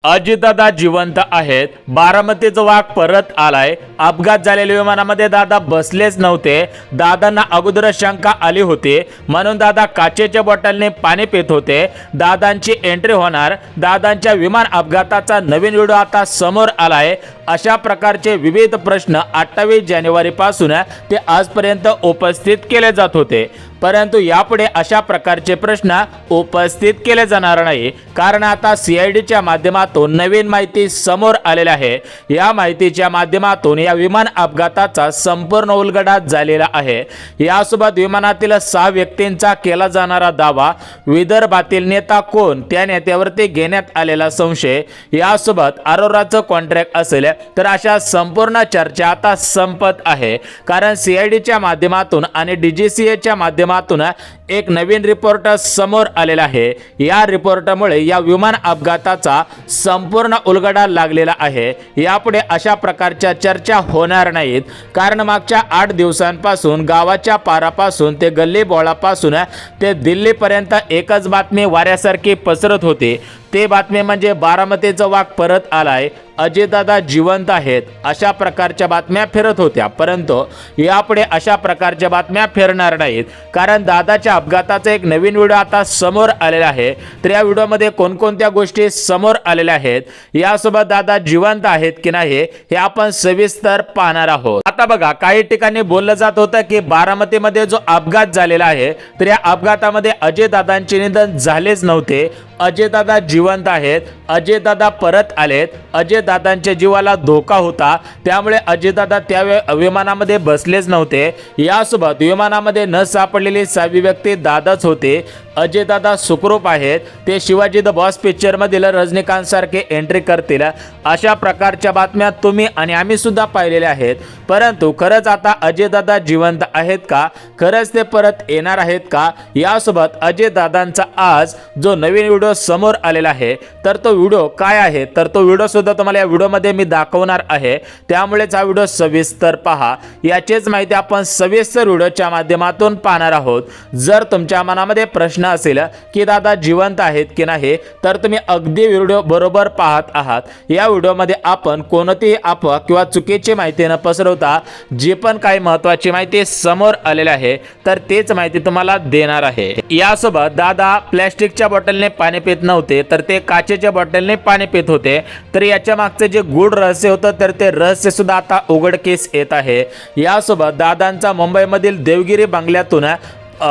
अजितदादा जिवंत आहेत. बारामतीचा वाघ परत आलाय. अपघात झालेल्या विमानामध्ये दादा बसलेच नव्हते. दादांना अगोदर शंका आली होती म्हणून दादा काचेच्या बॉटलने पाणी पित होते. दादांची एंट्री होणार. दादांच्या विमान अपघाताचा नवीन व्हिडिओ आता समोर आलाय. अशा प्रकारचे विविध प्रश्न 28 जानेवारी पासून ते आजपर्यंत उपस्थित केले जात होते, परंतु यापुढे अशा प्रकारचे प्रश्न उपस्थित केले जाणार नाही, कारण आता CIDच्या माध्यमातून नवीन माहिती समोर आलेली आहे. या माहितीच्या माध्यमातून या विमान अपघाताचा संपूर्ण उलगडा झालेला आहे. यासोबत विमानातील 6 व्यक्तींचा केला जाणारा दावा, विदर्भातील नेता कोण, त्या नेत्यावरती घेण्यात आलेला संशय, यासोबत अरोराचं कॉन्ट्रॅक्ट असेल, तर अशा संपूर्ण चर्चा आता संपत आहे. कारण CIDच्या माध्यमातून आणि DGCAच्या माध्यमातून एक नवीन रिपोर्ट समोर आलेला आहे. या रिपोर्टमुळे या विमान अपघाताचा संपूर्ण उलगडा लागलेला आहे. यापुढे अशा प्रकारच्या चर्चा होणार नाहीत, कारण मागच्या 8 दिवसांपासून गावाच्या पारापासून ते गल्ली बोळापासून ते दिल्लीपर्यंत एकच बातमी वाऱ्यासारखी पसरत होती. ते बातमी म्हणजे बारामतीचा वाघ परत आलाय, अजितदादा जिवंत आहेत, अशा प्रकारच्या बातम्या फिरत होत्या. परंतु यापुढे अशा प्रकारच्या बातम्या फिरणार नाहीत, कारण दादाच्या अपघाताचा एक नवीन व्हिडिओ आता समोर आलेला आहे. तर या व्हिडिओमध्ये कोणकोणत्या गोष्टी समोर आलेल्या आहेत, यासोबत दादा जिवंत आहेत की नाही हे आपण सविस्तर पाहणार आहोत. आता बघा, काही ठिकाणी बोललं जात होतं की बारामतीमध्ये जो अपघात झालेला आहे, तर या अपघातामध्ये अजितदादांचे निधन झालेच नव्हते. अजितदादा जिवंत आहेत, अजितदादा परत आलेत, अजितदादांच्या जीवाला धोका होता, त्यामुळे अजितदादा त्या विमानामध्ये बसलेच नव्हते. यासोबत विमानामध्ये न सापडलेली 6वी व्यक्ती दादाच होते. अजितदादा सुखरूप आहेत, ते शिवाजी द बॉस पिक्चर मधील रजनीकांत सारखे एंट्री करतील, अशा प्रकारच्या बातम्या तुम्ही आणि आम्ही सुद्धा पाहिलेल्या आहेत. परंतु खरंच आता अजितदादा जिवंत आहेत का, खरंच ते परत येणार आहेत का, यासोबत अजितदादांचा आज जो नवीन व्हिडिओ समोर आलेला आहे, तर तो व्हिडिओ काय आहे, तर तो व्हिडिओ सुद्धा तुम्हाला या व्हिडिओमध्ये मी दाखवणार आहे. त्यामुळेच हा व्हिडिओ सविस्तर पहा. याचीच माहिती आपण सविस्तर व्हिडिओच्या माध्यमातून पाहणार आहोत. जर तुमच्या मनामध्ये प्रश्न असेल की दादा जिवंत आहेत की नाही, तर तुम्ही अगदी व्हिडिओ बरोबर पाहत आहात. या व्हिडिओमध्ये आपण कोणतीही अफवा किंवा चुकीची माहिती न पसरवता जी पण काही महत्त्वाची माहिती समोर आलेली आहे, तर तेच माहिती तुम्हाला देणार आहे. यासोबत दादा प्लॅस्टिकच्या बॉटलने पाणी पित नव्हते, तर ते काचेच्या बॉटलने पाणी पित होते. तर याच्या मागचे जे गूढ रहस्य होतं, तर ते रहस्य सुद्धा आता उघडकीस येत आहे. यासोबत दादांचा मुंबईमधील देवगिरी बंगल्यातून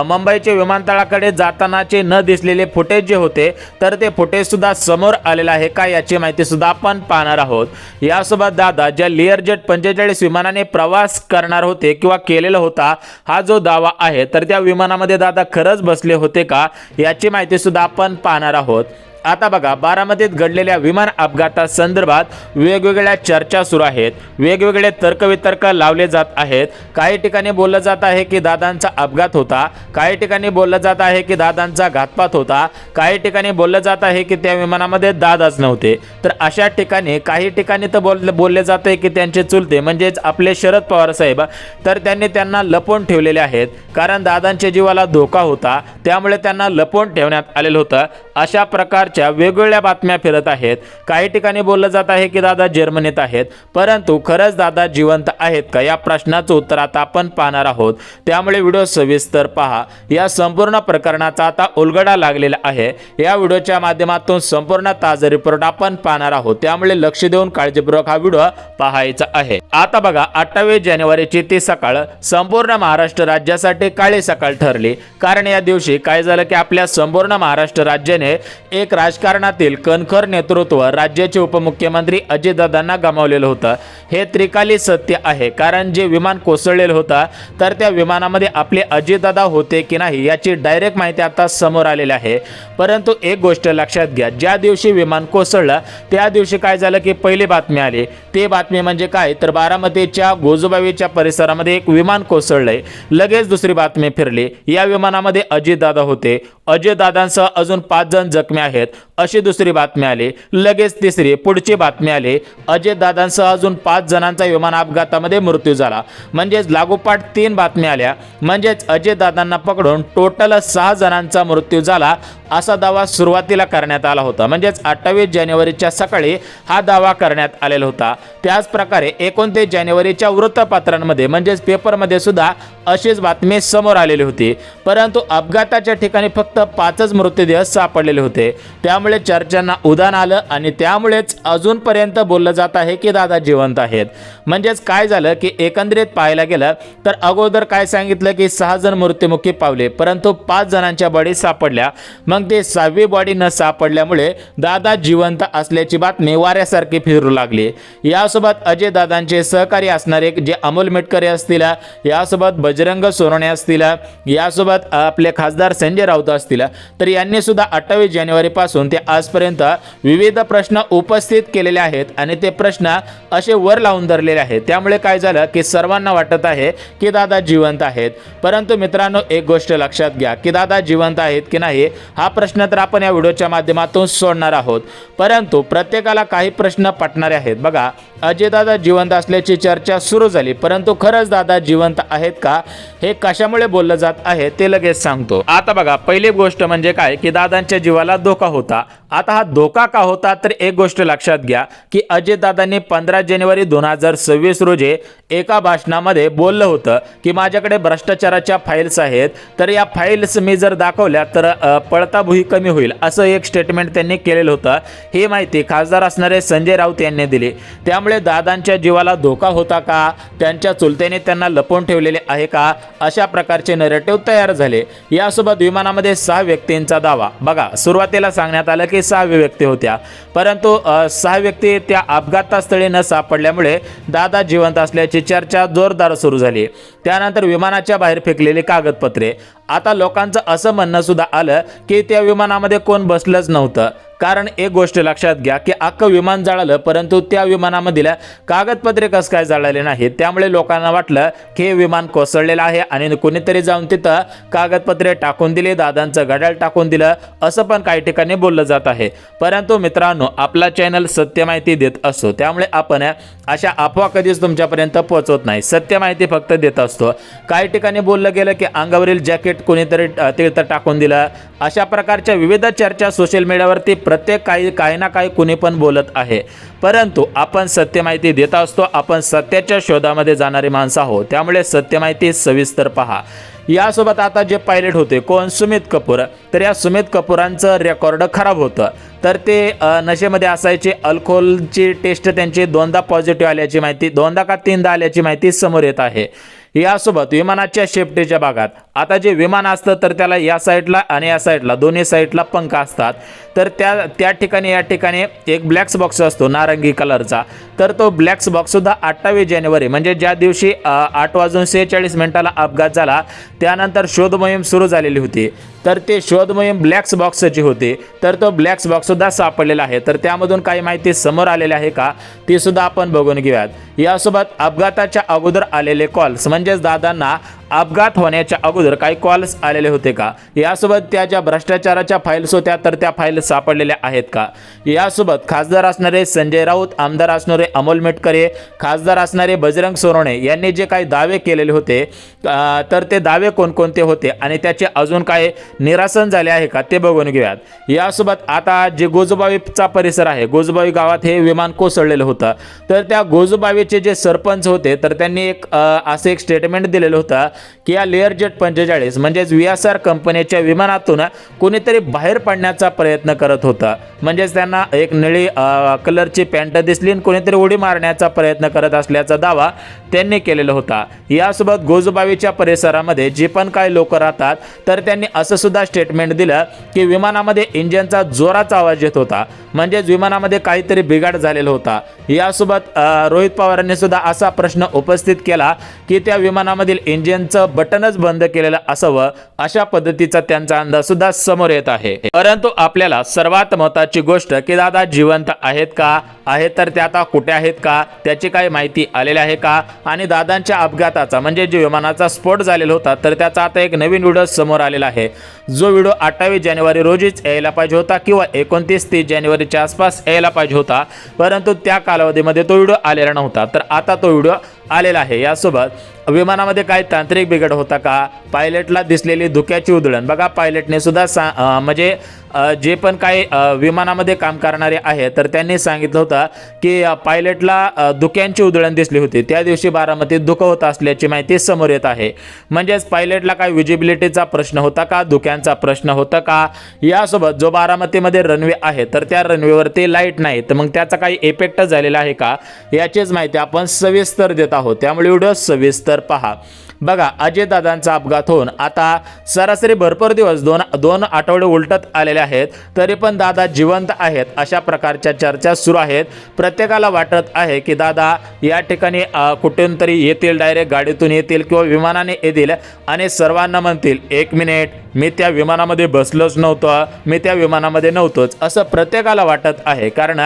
मुंबईच्या विमानतळाकडे जातानाचे न दिसलेले फुटेज जे होते, तर ते फुटेज सुद्धा समोर आलेले आहे का, याची माहिती सुद्धा आपण पाहणार आहोत. यासोबत दादा ज्या लिअरजेट 45 विमानाने प्रवास करणार होते किंवा केलेला होता, हा जो दावा आहे, तर त्या विमानामध्ये दादा खरंच बसले होते का, याची माहिती सुद्धा आपण पाहणार आहोत. आता बघा, बारामतीत घडलेल्या विमान अपघातासंदर्भात वेगवेगळ्या चर्चा सुरू आहेत, वेगवेगळे तर्कवितर्क लावले जात आहेत. काही ठिकाणी बोललं जात आहे की दादांचा अपघात होता, काही ठिकाणी बोललं जात आहे की दादांचा घातपात होता, काही ठिकाणी बोललं जात आहे की त्या विमानामध्ये दादाच नव्हते. तर अशा ठिकाणी काही ठिकाणी तर बोलले जाते की त्यांचे चुलते म्हणजेच आपले शरद पवार साहेब, तर त्यांना लपवून ठेवलेले आहेत, कारण दादांच्या जीवाला धोका होता, त्यामुळे त्यांना लपवून ठेवण्यात आलेलं होतं. अशा प्रकारच्या वेगवेगळ्या बातम्या फिरत आहेत. काही ठिकाणी बोललं जात आहे की दादा जर्मनीत आहेत, परंतु खरंच दादा जिवंत आहेत का, या प्रश्नाचं उत्तर आता आपण पाहणार आहोत. त्यामुळे व्हिडिओ सविस्तर पहा. या संपूर्ण प्रकरणाचा आता उलगडा लागलेला आहे. या व्हिडिओच्या माध्यमातून संपूर्ण ताजा रिपोर्ट आपण पाहणार आहोत, त्यामुळे लक्ष देऊन काळजीपूर्वक हा व्हिडिओ पाहायचा आहे. आता बघा, 28 जानेवारीची ती सकाळ संपूर्ण महाराष्ट्र राज्यासाठी काळी सकाळ ठरली. कारण या दिवशी काय झालं की आपल्या संपूर्ण महाराष्ट्र राज्याने एक राजकारणातील कणखर नेतृत्व, राज्याचे उपमुख्यमंत्री अजितदादांना गमावलेलं होतं. हे त्रिकाली सत्य आहे, कारण जे विमान कोसळलेलं होतं, तर त्या विमानामध्ये आपले अजितदादा होते की नाही याची डायरेक्ट माहिती आता समोर आलेली आहे. परंतु एक गोष्ट लक्षात घ्या, ज्या दिवशी विमान कोसळलं त्या दिवशी काय झालं की पहिली बातमी आली. ते बातमी म्हणजे काय, तर बारामतीच्या गोजूबाईच्या परिसरामध्ये एक विमान कोसळलंय. लगेच दुसरी बातमी फिरली, या विमानामध्ये अजितदादा होते, अजितदादांसह अजून 5 जण जखमी आहेत अशी दुसरी बातमी आली. लगेच तिसरी, पुढची बातमी आली, अजितदादांसह अजून 5 जणांचा विमान अपघातामध्ये मृत्यू झाला. म्हणजेच लागोपाठ 3 बातम्या आल्या. म्हणजेच अजितदादांना पकडून टोटल 6 जणांचा मृत्यू झाला असा दावा सुरुवातीला करण्यात आला होता. म्हणजेच 28 जानेवारीच्या सकाळी हा दावा करण्यात आलेला होता. त्याच प्रकारे 29 जानेवारीच्या वृत्तपत्रांमध्ये म्हणजेच पेपरमध्ये सुद्धा अशीच बातमी समोर आलेली होती. परंतु अपघाताच्या ठिकाणी फक्त 5च मृतदेह सापडलेले होते. त्यामुळे चर्चांना उधाण आलं आणि त्यामुळेच अजूनपर्यंत बोललं जात आहे की दादा जिवंत आहेत. म्हणजेच काय झालं की एकंदरीत पाहायला गेलं तर अगोदर काय सांगितलं की 6 जण मृत्युमुखी पावले, परंतु 5 जणांच्या बॉडी सापडल्या. मग ते 6वी बॉडी न सापडल्यामुळे दादा जिवंत असल्याची बातमी वाऱ्यासारखी फिरू लागली. यासोबत अजय दादांचे सहकारी असणारे जे अमोल मेटकरे असतील, यासोबत बजरंग सोनवणे असतील, यासोबत आपले खासदार संजय राऊत असतील, तर यांनी सुद्धा 28 जानेवारी पासून ते आजपर्यंत विविध प्रश्न उपस्थित केलेले आहेत आणि ते प्रश्न असे वर लावून धरलेले आहेत. त्यामुळे काय झालं की सर्वांना वाटत आहे की दादा जिवंत आहेत. परंतु मित्रांनो, एक गोष्ट लक्षात घ्या की दादा जिवंत आहेत की नाही हा प्रश्न तर आपण या व्हिडिओच्या माध्यमातून सोडणार आहोत. परंतु प्रत्येकाला काही प्रश्न पटणारे आहेत. बघा, अजयदादा जिवंत असल्याची चर्चा सुरू झाली, परंतु खरंच दादा जिवंत आहेत का हे कशामुळे बोललं जात आहे ते लगेच सांगतो. आता बघा, पहिली गोष्ट म्हणजे काय की दादांच्या जीवाला धोका होता. आता हा धोका का होता तर एक गोष्ट लक्षात घ्या की अजयदादांनी 15 जानेवारी 2026 रोजी एका भाषणामध्ये बोललं होतं की माझ्याकडे भ्रष्टाचाराच्या फाईल्स आहेत, तर या फाईल्स मी जर दाखवल्या तर पळता भुई कमी होईल असं एक स्टेटमेंट त्यांनी केलेलं होतं. ही माहिती खासदार असणारे संजय राऊत यांनी दिली. त्यामुळे दादांच्या जीवाला धोका होता का, त्यांच्या चुलत्याने त्यांना लपवून ठेवलेले आहे का, अशा प्रकारचे नरेटिव्ह तयार झाले. यासोबत विमानामध्ये 6 व्यक्तींचा दावा. बघा, सुरुवातीला सांगण्यात आलं की 6 व्यक्ती होत्या, परंतु 6 व्यक्ती त्या अपघातस्थळी न सापडल्यामुळे दादा जिवंत असल्याची चर्चा जोरदार सुरू झाली. त्यानंतर विमानाच्या बाहेर फेकलेली कागदपत्रे. आता लोकांचं असं म्हणणं सुद्धा आलं की त्या विमानामध्ये कोण बसलंच नव्हतं. कारण एक गोष्ट लक्षात घ्या की अख्खं विमान जळालं, परंतु त्या विमानामधील कागदपत्रे कसं काय जळाले नाहीत. त्यामुळे लोकांना वाटलं की हे विमान कोसळलेलं आहे आणि कोणीतरी जाऊन तिथं कागदपत्रे टाकून दिले, दादांचं घड्याळ टाकून दिलं, असं पण काही ठिकाणी बोललं जात आहे. परंतु मित्रांनो, आपला चॅनल सत्य माहिती देत असतो, त्यामुळे आपण अशा अफवा कधीच तुमच्यापर्यंत पोहोचवत नाही. सत्य माहिती फक्त देत असतो. काही ठिकाणी बोललं गेलं की अंगावरील जॅकेट कोणीतरी तिथं टाकून दिलं, अशा प्रकारच्या विविध चर्चा सोशल मीडियावरती प्रत्येक काही ना काही कुणी पण बोलत आहे. परंतु आपण सत्य माहिती देत असतो. आपण सत्याच्या शोधामध्ये जाणारी माणसं आहोत, त्यामुळे सत्य माहिती सविस्तर पहा. यासोबत आता जे पायलट होते कोण, सुमित कपूर, तर या सुमित कपूरांचं रेकॉर्ड खराब होतं. तर ते नशेमध्ये असायचे. अल्कोहोलची टेस्ट त्यांची 2दा पॉझिटिव्ह आल्याची माहिती, 2दा का 3दा आल्याची माहिती समोर येत आहे. यासोबत विमानाच्या शेपटीच्या भागात आता जे विमान असतं तर त्याला या साईडला आणि या साईडला दोन्ही साईडला पंख असतात. तर त्या ठिकाणी या ठिकाणी एक ब्लॅक बॉक्स असतो नारंगी कलरचा. तर तो ब्लॅक बॉक्स सुद्धा 28 जानेवारी म्हणजे ज्या दिवशी 8:46 अपघात झाला त्यानंतर शोध मोहीम सुरू झालेली होती. तर ते शोध मोहीम ब्लॅक बॉक्सची होती. तर तो ब्लॅक बॉक्स सुद्धा सापडलेला आहे. तर त्यामधून काही माहिती समोर आलेली आहे का ती सुद्धा आपण बघून घेऊयात. यासोबत अपघाताच्या अगोदर आलेले कॉल्स, म्हणजेच दादांना अपघात होण्याच्या अगोदर काही कॉल्स आलेले होते का, यासोबत त्या ज्या भ्रष्टाचाराच्या फाईल्स होत्या तर त्या फाईल सापडलेल्या आहेत का. यासोबत खासदार असणारे संजय राऊत, आमदार असणारे अमोल मेटकरे, खासदार असणारे बजरंग सोनवणे यांनी जे काही दावे केलेले होते तर ते दावे कोणकोणते होते आणि त्याचे अजून काय निरासन झाले आहे का ते बघून घेऊयात. यासोबत आता जे गोजूबाईचा परिसर आहे, गोजूबाई गावात हे विमान कोसळलेलं होतं. तर त्या गोजूबाईचे जे सरपंच होते तर त्यांनी असं एक स्टेटमेंट दिलेलं होतं की या लेअरजेट 45 म्हणजेच VSR कंपनीच्या विमानातून कोणीतरी बाहेर पडण्याचा प्रयत्न करत होता. म्हणजेच त्यांना एक निळी कलरची पॅन्ट दिसली आणि कोणीतरी उडी मारण्याचा प्रयत्न करत असल्याचा दावा त्यांनी केलेला होता. यासोबत गोजूबाईच्या परिसरामध्ये जे पण काही लोक राहतात तर त्यांनी असं सुद्धा स्टेटमेंट दिलं की विमानामध्ये इंजिनचा जोराचा आवाज येत होता, म्हणजेच विमानामध्ये काहीतरी बिघाड झालेला होता. यासोबत रोहित पवारांनी सुद्धा असा प्रश्न उपस्थित केला की त्या विमानामधील इंजिन त्यांचं बटनच बंद केलेलं असावं अशा पद्धतीचा त्यांचा अंदाज सुद्धा समोर येत आहे। परंतु आपल्याला सर्वात महत्त्वाची गोष्ट की दादा जिवंत आहेत का, आहेत तर ते आता कुठे आहेत का, त्याची काही माहिती आलेली आहे का, आणि दादांच्या अपघाताचा म्हणजे जो विमानाचा स्फोट झालेला होता तर त्याचा आता एक नवीन व्हिडिओ समोर आलेला आहे, जो व्हिडिओ 28 जानेवारी रोजीच यायला पाहिजे होता किंवा 29-30 जानेवारीच्या आसपास यायला पाहिजे होता, परंतु त्या कालावधीमध्ये तो व्हिडिओ आलेला नव्हता। तर आता तो व्हिडिओ आलेला आहे। यासोबत विमानामध्ये काही तांत्रिक बिघड होता का, पायलटला दिसलेली धुक्याची उधळण बघा, पायलटने सुद्धा म्हणजे जे पण काही विमानामध्ये काम करणारे आहे तर त्यांनी सांगितलं होतं की पायलटला धुक्यांची उधळण दिसली होती, त्या दिवशी बारामतीत धुकं होत असल्याची माहिती समोर येत आहे। म्हणजेच पायलटला काही विजिबिलिटीचा प्रश्न होता का, धुक्यांचा प्रश्न होता का, यासोबत जो बारामतीमध्ये रनवे आहे तर त्या रनवेवरती लाईट नाही, तर मग त्याचा काही इफेक्ट झालेला आहे का, याचीच माहिती आपण सविस्तर देत आहोत, त्यामुळे व्हिडिओ सविस्तर पहा। बघा, अजयदादांचा अपघात होऊन आता सरासरी भरपूर दिवस दोन आठवडे उलटत आलेले आहेत, तरी पण दादा जिवंत आहेत अशा प्रकारच्या चर्चा सुरू आहेत। प्रत्येकाला वाटत आहे की दादा या ठिकाणी कुठून तरी येतील, डायरेक्ट गाडीतून येतील किंवा विमानाने येतील आणि सर्वांना म्हणतील 1 मिनिट मी त्या विमानामध्ये बसलोच नव्हतो, मी त्या विमानामध्ये नव्हतोच, असं प्रत्येकाला वाटत आहे। कारण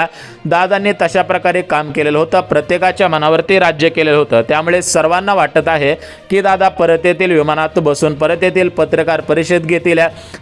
दादांनी तशा प्रकारे काम केलेलं होतं, प्रत्येकाच्या मनावरती राज्य केलेलं होतं, त्यामुळे सर्वांना वाटत आहे की दादा परत येतील, विमानात बसून परत येतील, पत्रकार परिषद घेतील।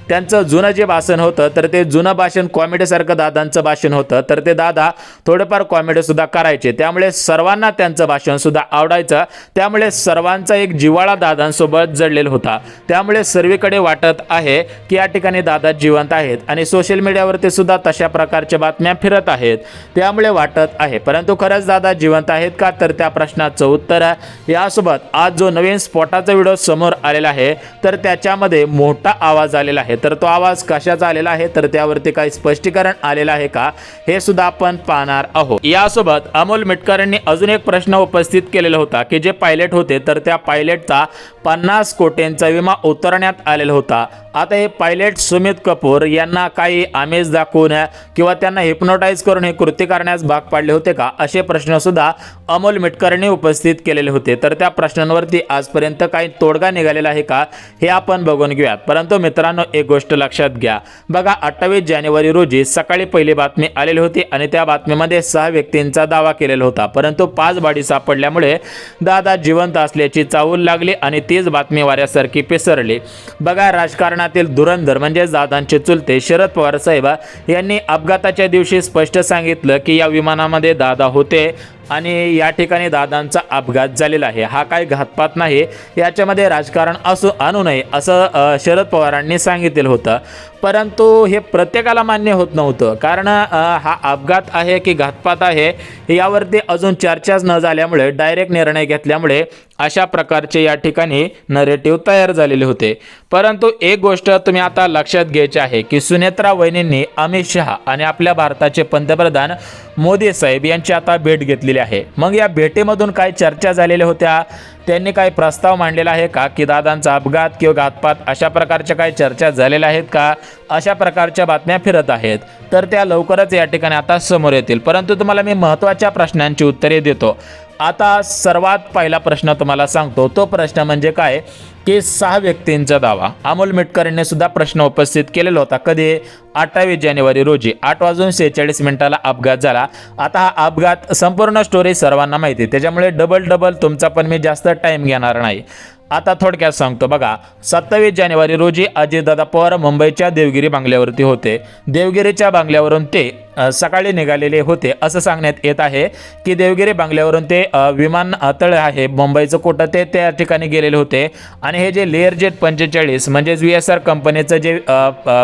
त्यांचं जुनं जे भाषण होतं तर ते जुनं भाषण कॉमेडीसारखं दादांचं भाषण होतं, तर ते दादा थोडेफार कॉमेडी सुद्धा करायचे, त्यामुळे सर्वांना त्यांचं भाषण सुद्धा आवडायचं, त्यामुळे सर्वांचा एक जिव्हाळा दादांसोबत जडलेला होता। त्यामुळे सर्वीकडे वाटत आहे की या ठिकाणी दादा जिवंत आहेत आणि सोशल मीडियावरती सुद्धा तशा प्रकारच्या बातम्या फिरत आहेत, त्यामुळे वाटत आहे। परंतु खरंच दादा जिवंत आहेत का, तर त्या प्रश्नाचं उत्तर यासोबत आज जो नवीन स्फोटाचा व्हिडिओ समोर आलेला आहे तर त्याच्यामध्ये मोठा आवाज आलेला आहे, तर तो आवाज कशाचा आलेला आहे तर त्यावरती काही स्पष्टीकरण आलेलं आहे का हे सुद्धा आपण पाहणार आहोत। यासोबत अमोल मिटकरांनी अजून एक प्रश्न उपस्थित केलेला होता की जे पायलट होते तर त्या पायलटचा 50 कोटींचा विमा उतरण्यात आलेला होता। आता हे पायलट सुमित कपूर यांना काही आमिष दाखवून किंवा त्यांना हिप्नोटाइज करून हे कृत्य करण्यास भाग पाडले होते का, असे प्रश्न सुद्धा अमोल मिटकरांनी उपस्थित केलेले होते। तर त्या प्रश्नांवरती आजपर्यंत काही तोडगा निघालेला आहे का हे आपण बघून घेऊयात। परंतु मित्रांनो, एक गोष्ट लक्षात घ्या, बघा 28 जानेवारी रोजी सकाळी पहिली बातमी आलेली होती आणि त्या बातमीमध्ये 6 व्यक्तींचा दावा केलेला होता, परंतु 5 बॉडी सापडल्यामुळे दादा जिवंत असल्याची चाहूल लागली आणि तीच बातमी वाऱ्यासारखी पसरली। बघा, राजकारणातील धुरंधर म्हणजे दादांचे चुलते शरद पवार साहेब यांनी अपघाताच्या दिवशी स्पष्ट सांगितलं की या विमानामध्ये दादा होते आणि या ठिकाणी दादांचा अपघात झालेला आहे, हा काही घातपात नाही, याच्यामध्ये राजकारण आणू नये असं शरद पवारांनी सांगितलेलं होतं। परंतु हे प्रत्येकाला मान्य होत नव्हतं, कारण हा अपघात आहे की घातपात आहे यावरती अजून चर्चाच न झाल्यामुळे डायरेक्ट निर्णय घेतल्यामुळे अशा प्रकारचे या ठिकाणी नरेटिव्ह तयार झालेले होते। परंतु एक गोष्ट तुम्ही आता लक्षात घ्यायची आहे की सुनेत्रा वहिनींनी अमित शहा आणि आपल्या भारताचे पंतप्रधान मोदी साहेब यांची आता भेट घेतलेली आहे। मग या भेटीमधून काय चर्चा झालेल्या होत्या, त्यांनी काही प्रस्ताव मांडलेला आहे का की दादांचा अपघात किंवा घातपात अशा प्रकारच्या काही चर्चा झालेल्या आहेत का, अशा प्रकारच्या बातम्या फिरत आहेत, तर त्या लवकरच या ठिकाणी आता समोर येतील। परंतु तुम्हाला मी महत्त्वाच्या प्रश्नांची उत्तरे देतो। आता सर्वात पहिला प्रश्न तुम्हाला सांगतो, तो प्रश्न म्हणजे काय की 6 व्यक्तींचा दावा अमोल मिटकरांनी सुद्धा प्रश्न उपस्थित केलेला होता। कधी 28 जानेवारी रोजी 8:46 अपघात झाला। आता हा अपघात संपूर्ण स्टोरी सर्वांना माहिती, त्याच्यामुळे डबल तुमचा पण मी जास्त टाइम घेणार नाही। आता थोडक्यात सांगतो, बघा 27 जानेवारी रोजी अजितदादा पवार मुंबईच्या देवगिरी बंगल्यावरती होते। देवगिरीच्या बंगल्यावरून ते सकाळी निघालेले होते असं सांगण्यात येत आहे की देवगिरी बंगल्यावरून ते विमानतळ आहे मुंबईचं कुठं ते त्या ठिकाणी गेलेले होते आणि हे जे लेअरजेट 45 म्हणजे VSR कंपनीचं जे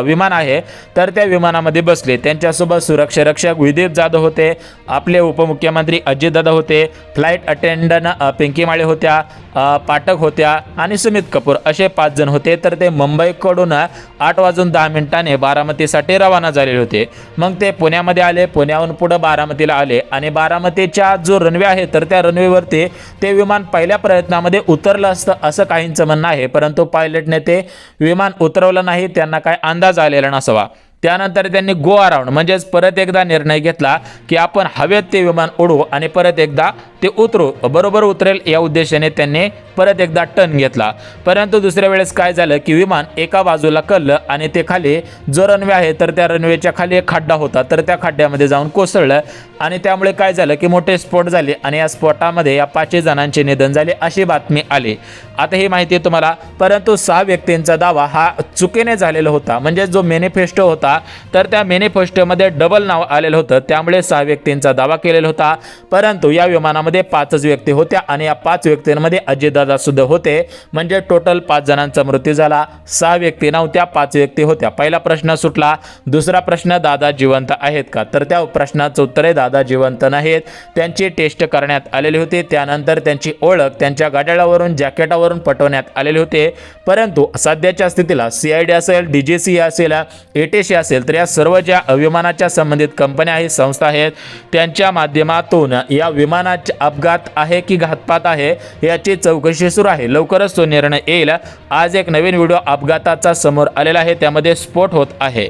विमान आहे तर त्या विमानामध्ये बसले। त्यांच्यासोबत सुरक्षा रक्षक विदीप जाधव होते, आपले उपमुख्यमंत्री अजितदादा होते, फ्लाईट अटेंडंट पिंकी माळे होत्या, पाठक होत्या आणि सुमित कपूर असे 5 जण होते। तर ते मुंबईकडून 8:10 बारामतीसाठी रवाना झालेले होते। मग ते पुण्यामध्ये आले, पुण्याहून पुढे बारामतीला आले आणि बारामतीच्या जो रनवे आहे तर त्या रनवेवरती ते विमान पहिल्या प्रयत्नामध्ये उतरलं असतं असं काहींचं म्हणणं आहे, परंतु पायलटने ते विमान उतरवलं नाही, त्यांना काय अंदाज आलेला नसावा। त्यानंतर त्यांनी गो अराउंड म्हणजेच परत एकदा निर्णय घेतला की आपण हवेत ते विमान उडवू आणि परत एकदा ते बरोबर उतरेल या उद्देशाने त्यांनी परत एकदा टर्न घेतला। परंतु दुसऱ्या वेळेस काय झालं की विमान एका बाजूला कललं आणि ते खाली जो रनवे आहे तर त्या रनवेच्या खाली एक खड्डा होता तर त्या खड्ड्यामध्ये जाऊन कोसळलं आणि त्यामुळे काय झालं की मोठे स्फोट झाले आणि या स्फोटामध्ये या 5 जणांचे निधन झाले अशी बातमी आली। आता ही माहिती तुम्हाला, परंतु 6 व्यक्तींचा दावा हा चुकीने झालेला होता। म्हणजे जो मॅनिफेस्टो होता तर त्या मॅनिफेस्टोमध्ये डबल नाव आलेलं होतं, त्यामुळे 6 व्यक्तींचा दावा केलेला होता। परंतु या विमानामध्ये 5च व्यक्ती होत्या आणि या 5 व्यक्तींमध्ये अजितदादा सुद्धा होते। म्हणजे टोटल 5 जणांचा मृत्यू झाला, 6 व्यक्ती नव्हत्या, 5 व्यक्ती होत्या। पहिला प्रश्न सुटला। दुसरा प्रश्न, दादा जिवंत आहेत का? तर त्या प्रश्नाचं उत्तर आहे दादा जिवंत नाहीत, त्यांची टेस्ट करण्यात आलेली होती। त्यानंतर त्यांची ओळख त्यांच्या गाड्यावरून जॅकेटावरून पटवण्यात आलेले होते। परंतु सध्याच्या स्थितीला CID असेल, DGC असेल, ATC असेल तर या सर्व ज्या विमानाच्या संबंधित कंपन्या आहेत, संस्था आहेत, त्यांच्या माध्यमातून या विमानाचा अपघात आहे की घातपात आहे याची चौकशी सुरू आहे। लवकरच तो निर्णय येईल। आज एक नवीन व्हिडिओ अपघाताचा समोर आलेला आहे, त्यामध्ये स्फोट होत आहे।